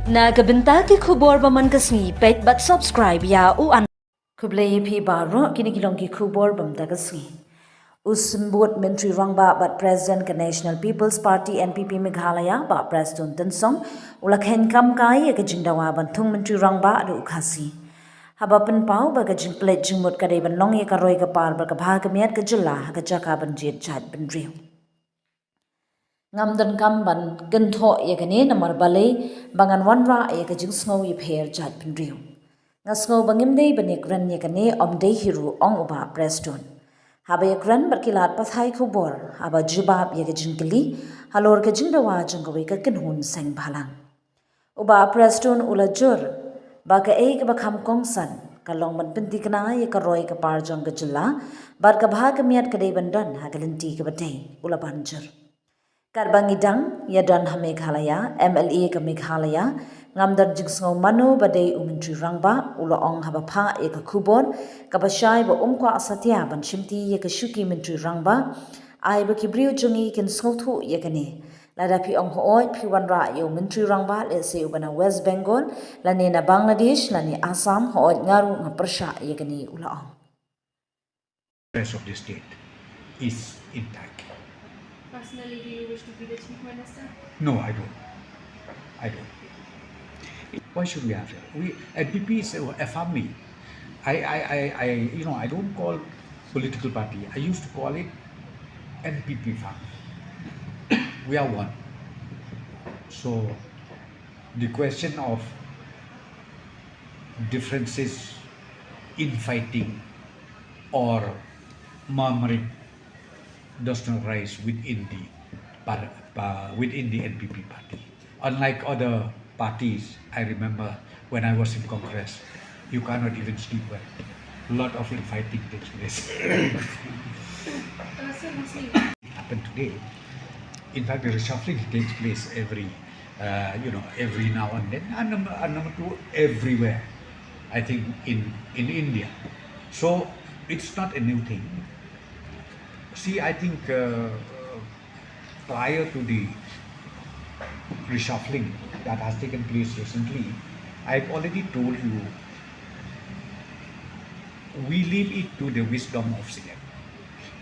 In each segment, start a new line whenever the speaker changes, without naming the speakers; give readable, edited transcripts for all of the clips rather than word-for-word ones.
Nagabenta ki khubor baman kasngi pet but subscribe ya u an khubleyi phi baro kini kilong ki khubor bam ta kasngi Usmbut Mentri Rangba but President ka National People's Party NPP Meghalaya Bah Prestone tensong ulakhen kam kai ka jingdawa banthung Mentri Rangba adu ukhasi habapan pau ba ka jingplet jingmut ka ban nong ye ka roi ka par ba ka bha ka miat ka jilla ka jaka ban jet jaidbynriew ngam dan kam ban gantho ye ka ne namar balai bangan wanra ye ka jingsngau ye pher jaidbynriew ngasngau bangim dei banik ran ye ka ne omdei hiru ong uba Prestone haba yakran berkilat pathai kubor haba jubab ya jingkeli halor ke jingdawa jinggawe ka kinhun seng bhalang uba Prestone ulajur ba ka ei ka bakham kongsan kalong man pinti kana ya ka roi ka par jong ka jilla bar ka bha ka miat ka dei bandan ha galanti ka batei ula banjur karbangidang ya dan ha Meghalaya MLA ka Meghalaya ngamdar jingsngau manu badai Mentri Rangba ulo ong haba pha e ka khubon ka bashai ba umkwa asatya ban shimti ye ka shuki Mentri Rangba ai ba kibriu jungi kin snothu ye ka ne lada phi ong hoi phi wanra yo Mentri Rangba le se ubana West Bengal lani na Bangladesh lani Assam hoi ngaru nga persha ye ka ne ula ong
rest of the state is intact.
Personally, do you wish to be the Chief Minister?
No, I don't. I don't. Why should we have it? NPP is a family. I don't call political party. I used to call it NPP family. We are one. So the question of differences, infighting, or murmuring does not rise within the NPP party. Unlike other parties, I remember when I was in Congress, you cannot even sleep well. A lot of infighting takes place. It happened today. In fact, the reshuffling takes place every now and then, and number two, everywhere. I think in India. So it's not a new thing. See, I think prior to the reshuffling that has taken place recently, I've already told you we leave it to the wisdom of CM,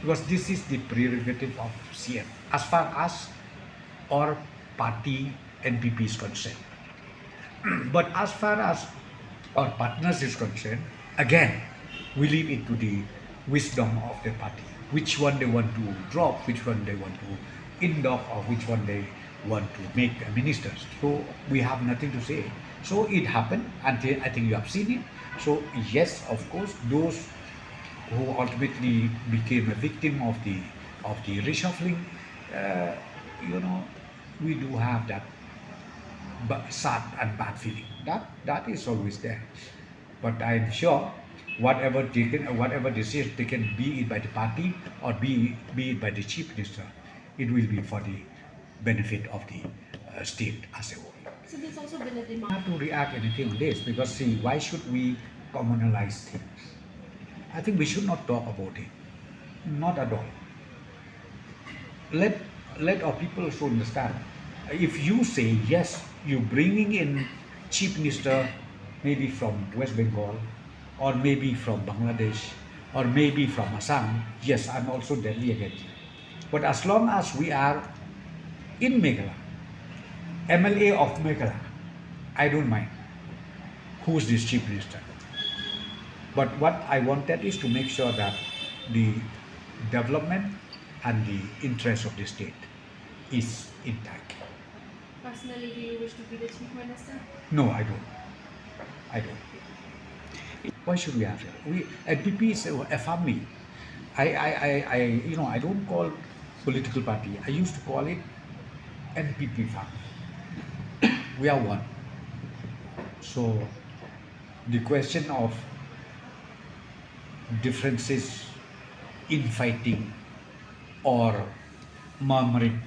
because this is the prerogative of CM as far as our party NPP is concerned. But as far as our partners is concerned, again, we leave it to the wisdom of the party. Which one they want to drop, which one they want to induct, or which one they want to make ministers. So we have nothing to say. So it happened, and I think you have seen it. So yes, of course, those who ultimately became a victim of the reshuffling, we do have that sad and bad feeling. That is always there. But I'm sure whatever decision taken, be it by the party or be it by the chief minister, it will be for the benefit of the state as a whole.
So there's also been a demand.
Not to react anything on this, because see, why should we communalize things? I think we should not talk about it. Not at all. Let our people also understand. If you say yes, you bringing in chief minister maybe from West Bengal, or maybe from Bangladesh, or maybe from Assam, yes, I'm also deadly against it. But as long as we are in Meghalaya, MLA of Meghalaya, I don't mind who's this chief minister. But what I wanted is to make sure that the development and the interest of the state is intact.
Personally, do you wish to be the Chief Minister?
No, I don't. I don't. Why should we have it? NPP is a family. I don't call political party. I used to call it NPP family. We are one. So the question of differences, infighting, or murmuring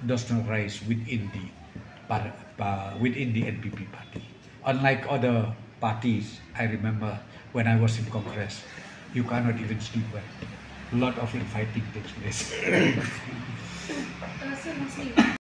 does not rise within the NPP party. Unlike other parties, I remember when I was in Congress, you cannot even sleep well. A lot of infighting takes place.